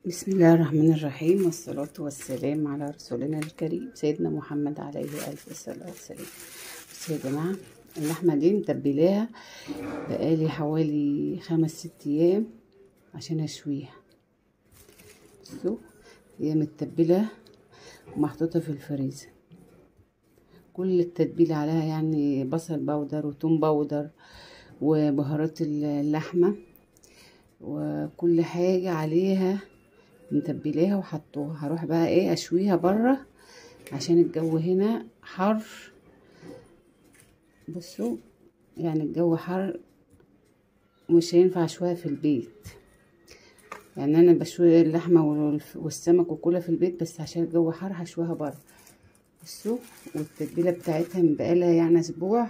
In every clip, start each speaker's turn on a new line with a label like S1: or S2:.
S1: بسم الله الرحمن الرحيم، والصلاة والسلام على رسولنا الكريم سيدنا محمد عليه ألف الصلاة والسلام. بصوا يا جماعة، اللحمة دي متبلاها بقالي حوالي 5-6 أيام عشان أشويها. بصوا، هي متبلة ومحطوطة في الفريزر. كل التتبيل عليها يعني بصل بودر وتوم بودر وبهارات اللحمة وكل حاجة عليها متبلاها وحطوها. هروح بقى ايه اشويها بره عشان الجو هنا حر. بصوا يعني الجو حر، مش هينفع اشويها في البيت. يعني انا بشوي اللحمه والسمك وكلها في البيت، بس عشان الجو حر هشويها بره. بصوا، والتتبيله بتاعتها بقالها يعني اسبوع.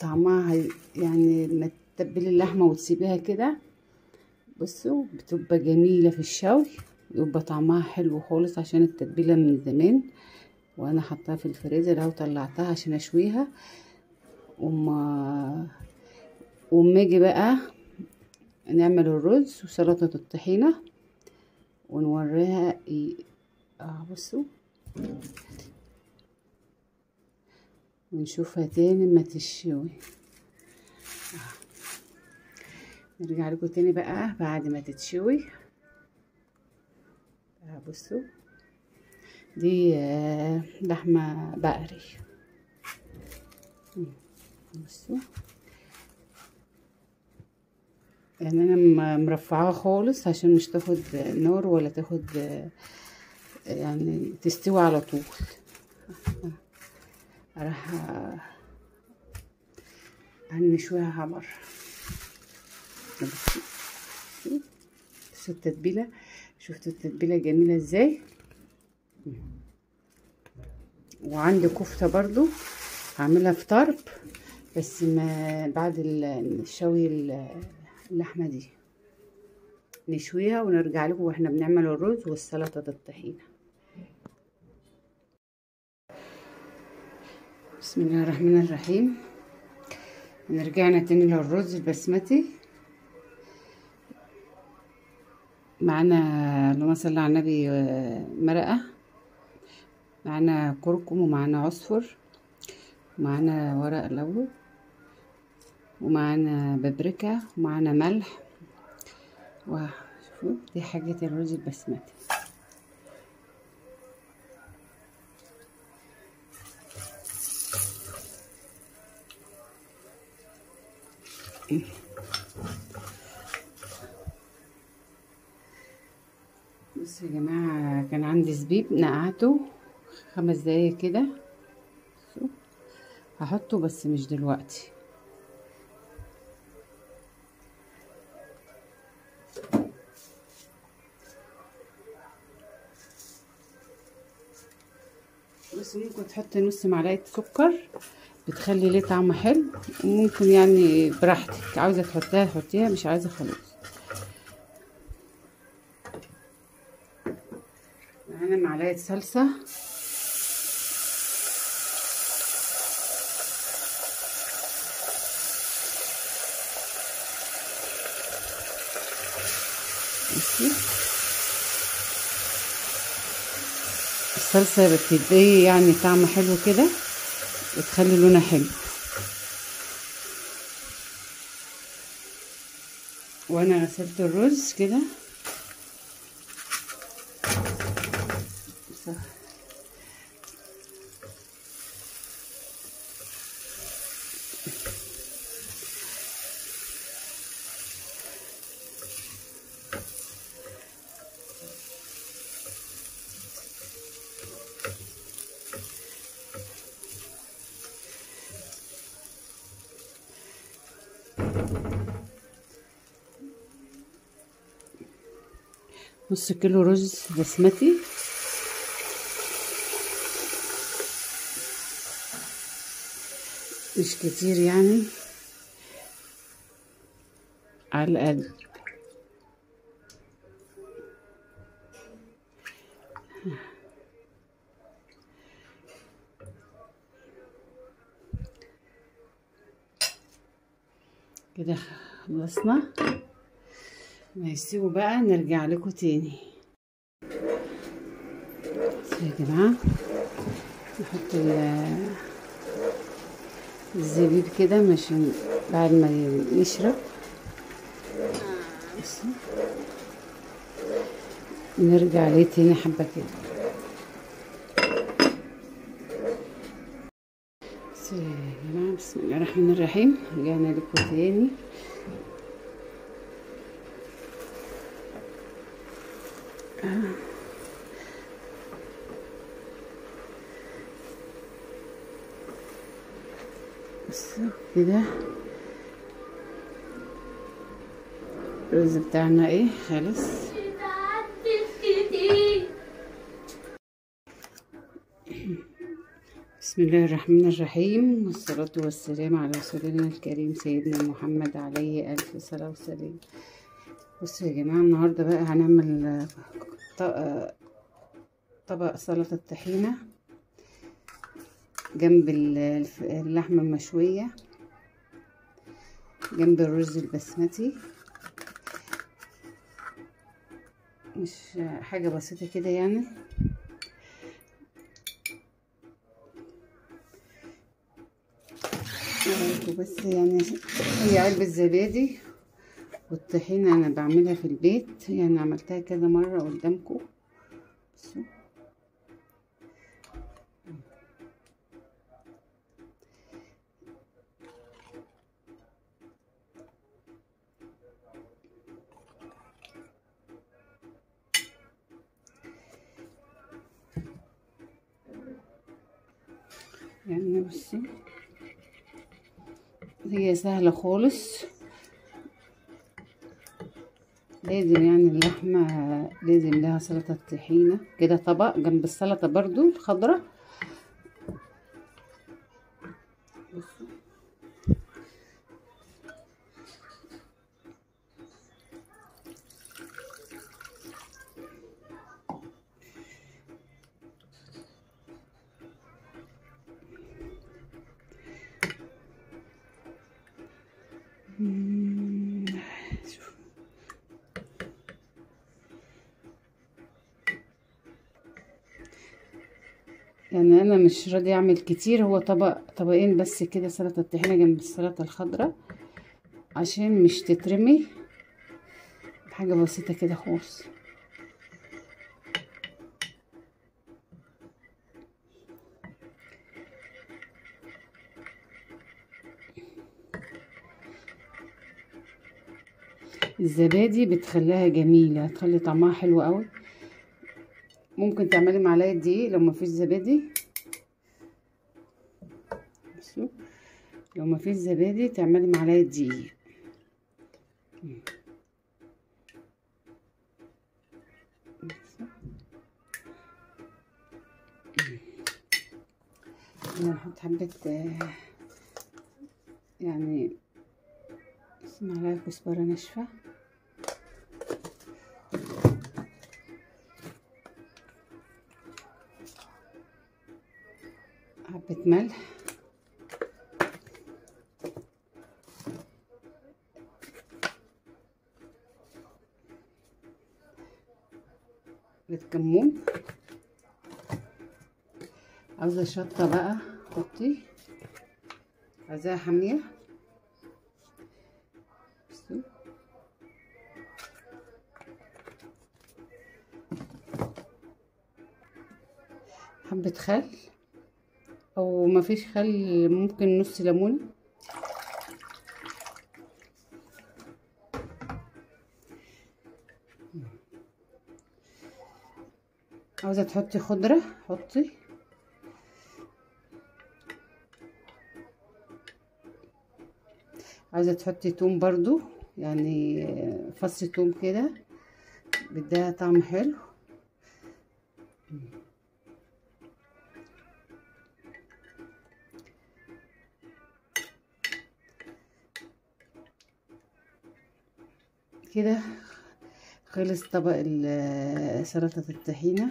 S1: طعمها يعني لما تتبلي اللحمه وتسيبيها كده، بصوا بتبقى جميله في الشوي، يبقى طعمها حلو خالص عشان التتبيله من زمان وانا حطاها في الفريزر اهو. طلعتها عشان اشويها. وما اجي بقى نعمل الرز وسلطه الطحينه ونوريها بصوا ونشوفها تاني ما تشوي. نرجع لكم تاني بقى بعد ما تتشوي. بصوا دي لحمه بقري. بصوا يعني انا مرفعاها خالص عشان مش تاخد نار ولا تاخد يعني تستوي على طول. راح هنشويها بره. بصوا التتبيله، شفتوا التتبيله جميله ازاي. وعندي كفته برضو هعملها في طرب، بس ما بعد الشوي اللحمه دي نشويها ونرجع لكم واحنا بنعمل الرز والسلطه الطحينه. بسم الله الرحمن الرحيم. رجعنا تاني للرز البسمتي. معانا اللهم صل على النبي مرقه، معانا كركم ومعانا عصفر ومعانا ورق لورا ومعانا بابريكا ومعانا ملح. وشوفوا دي حاجة الرز البسمتي. بصوا يا جماعة، كان عندي زبيب نقعته 5 دقايق كده. هحطه بس مش دلوقتي. بس ممكن تحطي نص معلقة سكر، بتخلي ليه طعم حلو. وممكن يعني براحتك، عاوزة تحطيها تحطيها، مش عايزة خلاص. معانا معلقة صلصة. الصلصة بتدي يعني طعم حلو كده وتخلي لونها حلو. وانا غسلت الرز كده نص كيلو رز بسمتي. مش كتير يعني، على قد كده. خلصنا. هيسيبوا بقى نرجع لكم تاني. يا جماعة نحط الزبيب كده عشان بعد ما يشرب. نرجع ليه تاني حبة كده. يا جماعة بسم الله الرحمن الرحيم، رجعنا لكم تاني. بصوا كده الرز بتاعنا ايه خلص. بسم الله الرحمن الرحيم، والصلاة والسلام على رسولنا الكريم سيدنا محمد عليه ألف صلاة وسلام. بصوا يا جماعة النهاردة بقى هنعمل طبق سلطة طحينة جنب اللحمة المشوية، جنب الرز البسمتي. مش حاجة بسيطة كده يعني. بس يعني هي علبة زبادي والطحينة انا بعملها في البيت، يعني عملتها كذا مرة قدامكم. بصوا يعني بصي هي سهلة خالص. لازم يعني اللحمة لازم لها سلطة طحينة كده، طبق جنب السلطة برضو الخضرة. يعني انا مش راضية اعمل كتير، هو طبقين بس كده سلطة طحينة جنب السلطة الخضراء عشان مش تترمي، حاجة بسيطة كده خالص. الزبادي بتخليها جميلة، هتخلي طعمها حلو قوي. ممكن تعملي معلقة دقيق لو مفيش زبادي. بصوا لو مفيش زبادي تعملي معلقة دقيق. نحط حبة يعني معلقة كزبرة ناشفة، حبة ملح، كمون. عاوزة شطة بقى حطي، عايزاها حامية. بصوا حبة خل، او مفيش خل ممكن نص ليمونة. عاوزة تحطي خضرة حطي. عاوزة تحطي توم برضو، يعني فص توم كده بدها طعم حلو. كده خلص طبق سلطة الطحينة.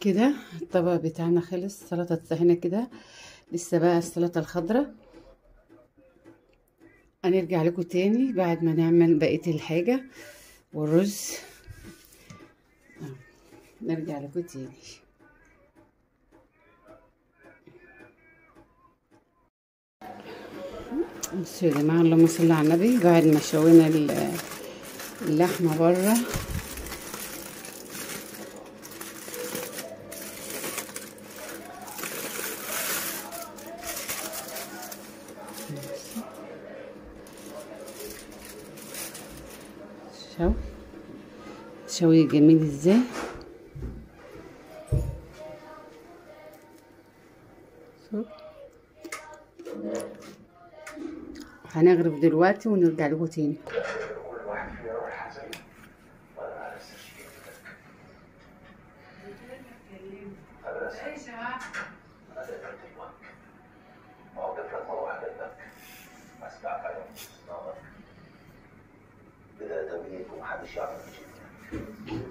S1: كده الطبق بتاعنا خلص سلطة الطحينة كده. لسه بقى السلطة الخضراء. هنرجع لكم تاني بعد ما نعمل بقية الحاجة والرز. نرجع لكم تاني. بصوا يا جماعة، اللهم صل على النبي. بعد ما شوينا اللحمة بره، شوي جميل ازاي. هنغرف دلوقتي ونرجع لكم تاني.
S2: بداية تمرين ومحدش يعرف يجيب